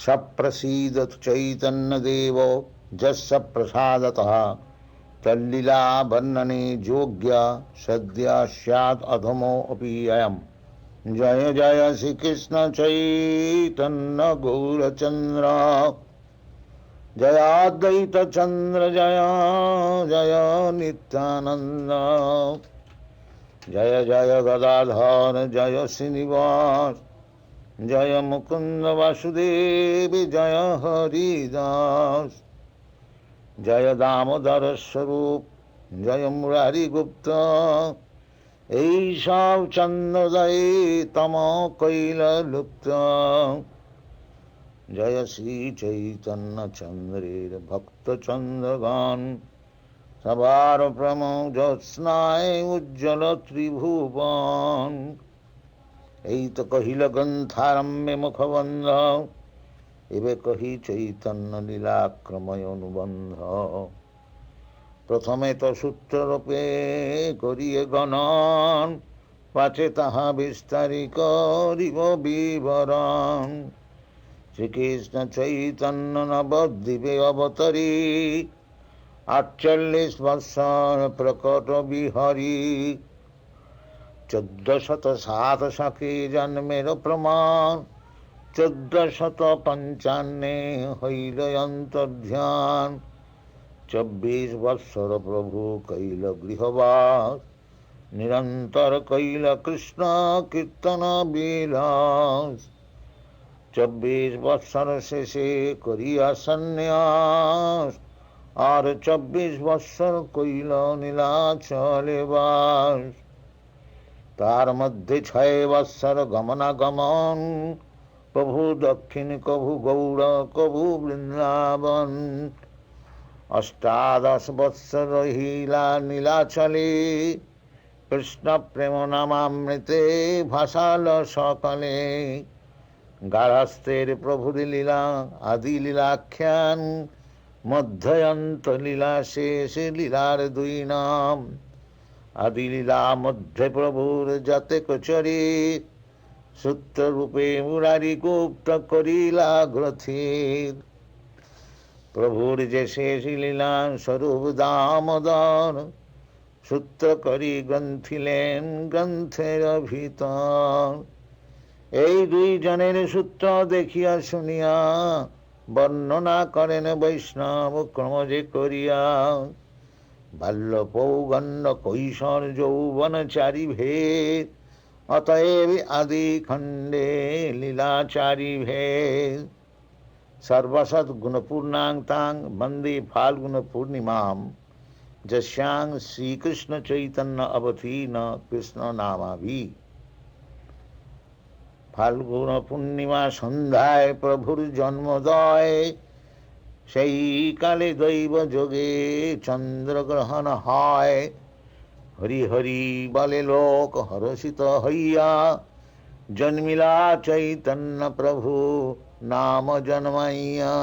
सप्रसीदतु चैतन्यदेवो यस्य प्रसादतः तल्लीला वर्णने योग्य सद्यः स्यात् अधमो अपि अयम्। जय जय श्री कृष्ण चैतन्य गौरचंद्र जय अद्वैत चंद्र जय जय नित्यानंद जय जय गदाधर जय श्रीनिवास जय मुकुंद वासुदेव जय हरिदास जय दामोदर स्वरूप जय मुरारी गुप्त এই সব চন্দ্রোদয় তম কৈল লুপ্ত জয় শ্রী চৈতন্য চন্দ্রের ভক্ত চন্দ্রগণ সবার প্রম জ্যোৎস্নায় উজ্জ্বল ত্রিভুবন। এই তো কহিল গ্রন্থারম্ভে মুখবন্ধ এবে কহি চৈতন্য লীলাক্রময় অনুবন্ধ। প্রথমে তো সূত্ররূপে করিয়ে গণন পাছে তাহা বিস্তারি করিব বিবরণ। শ্রীকৃষ্ণ চৈতন্য নবদ্বীপে অবতরী ৪৮ বৎসর প্রকট বিহরি। ১৪০৭ সাখে জন্মের প্রমাণ ১৪৫৫ হইল অন্তর্ধান। ২৪ বৎসর প্রভু কৈল গৃহবাস নিরন্তর কৈল কৃষ্ণ কীর্তন বিলাস। ২৪ বৎসর শেষে করিয়া সন্ন্যাস আর ২৪ বৎসর কৈল নীলাচলে বাস। তার মধ্যে ৬ বৎসর গমনাগমন প্রভু দক্ষিণ কভু গৌড় কভু বৃন্দাবন। ১৮ বৎসর রহিলা নীলাচলে কৃষ্ণ প্রেম নামামৃতে ভাসাল সকালে। গার্হস্থ্যের প্রভুর লীলা আদি লীলাখ্যান মধ্যয়ন্ত লীলা শেষ লীলার ২ নাম। আদি লীলা মধ্যে প্রভুর যাতে কচরিত সূত্ররূপে মুরারি গুপ্ত করিলা গ্রথিত। প্রভুর যে শেষ লীলা স্বরূপ দামোদর সূত্র করি গ্রন্থিলেন গ্রন্থের ভিতর। এই ২ জনের সূত্র দেখিয়া শুনিয়া বর্ণনা করেন বৈষ্ণব ক্রমজে করিয়া। বাল্য পৌগণ্য কৈশোর যৌবন ৪ ভেদ অতএব আদি খণ্ডে লীলাচারি ভেদ। সর্বসৎ গুণপূর্ণাং তাং বন্দে ফাল্গুন পূর্ণিমাম যস্যাং শ্রীকৃষ্ণ চৈতন্য অবতীর্ণ কৃষ্ণ নামাভি। ফাল্গুন পূর্ণিমা সন্ধ্যায় প্রভুর জন্মোদয় সেই কালে দৈব যোগে চন্দ্রগ্রহণ হয়। হরি হরি বলে লোক হর্ষিত হইয়া জন্মিলা চৈতন্য প্রভু নাম জন্মাইয়া।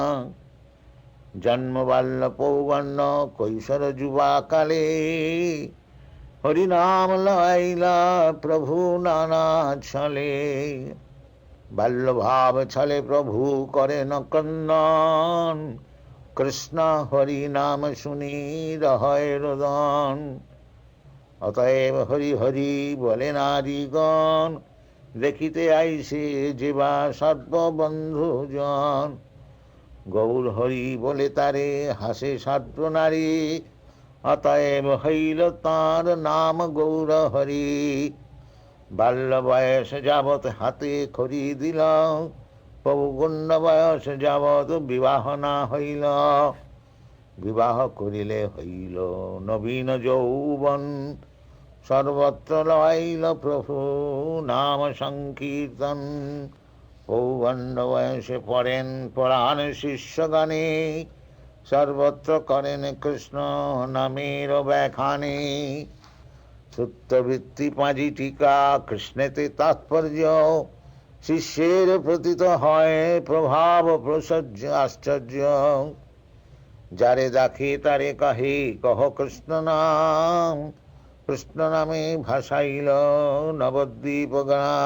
জন্ম বাল্য পৌগণ্য কৈশোর যুবা কালে হরিনাম লাইলা প্রভু নানা ছলে। বাল্যভাব ছলে প্রভু করেন ক্রন্দন কৃষ্ণ হরি নাম শুনি রহয় রোদন। অতএব হরি হরি বলে নারীগণ দেখিতে আইসে যেবা সর্ববন্ধুজন। গৌর হরি বলে তারে হাসে সর্ব নারী অতএব হইল তাঁর নাম গৌর হরি। বাল্য বয়স যাবৎ হাতে খড়ি দিল পৌগণ্য বয়স যাবৎ বিবাহ না হইল। বিবাহ করিলে হইল নবীন যৌবন সর্বত্র লইল প্রভু নাম সংকীর্তন। পৌগণ্য বয়সে পড়েন পরাণ শিষ্যগণে সর্বত্র করেন কৃষ্ণ নামের ব্যাখ্যানে। সূত্রবৃত্তি ৫টি টিকা কৃষ্ণেতে তাৎপর্য শিষ্যের প্রতীত হয় প্রভাব প্রসজ্য আশ্চর্য। যারে দেখে তারে কহে কহ কৃষ্ণ নাম কৃষ্ণ নামে ভাসাইল নবদ্বীপ গ্রাম।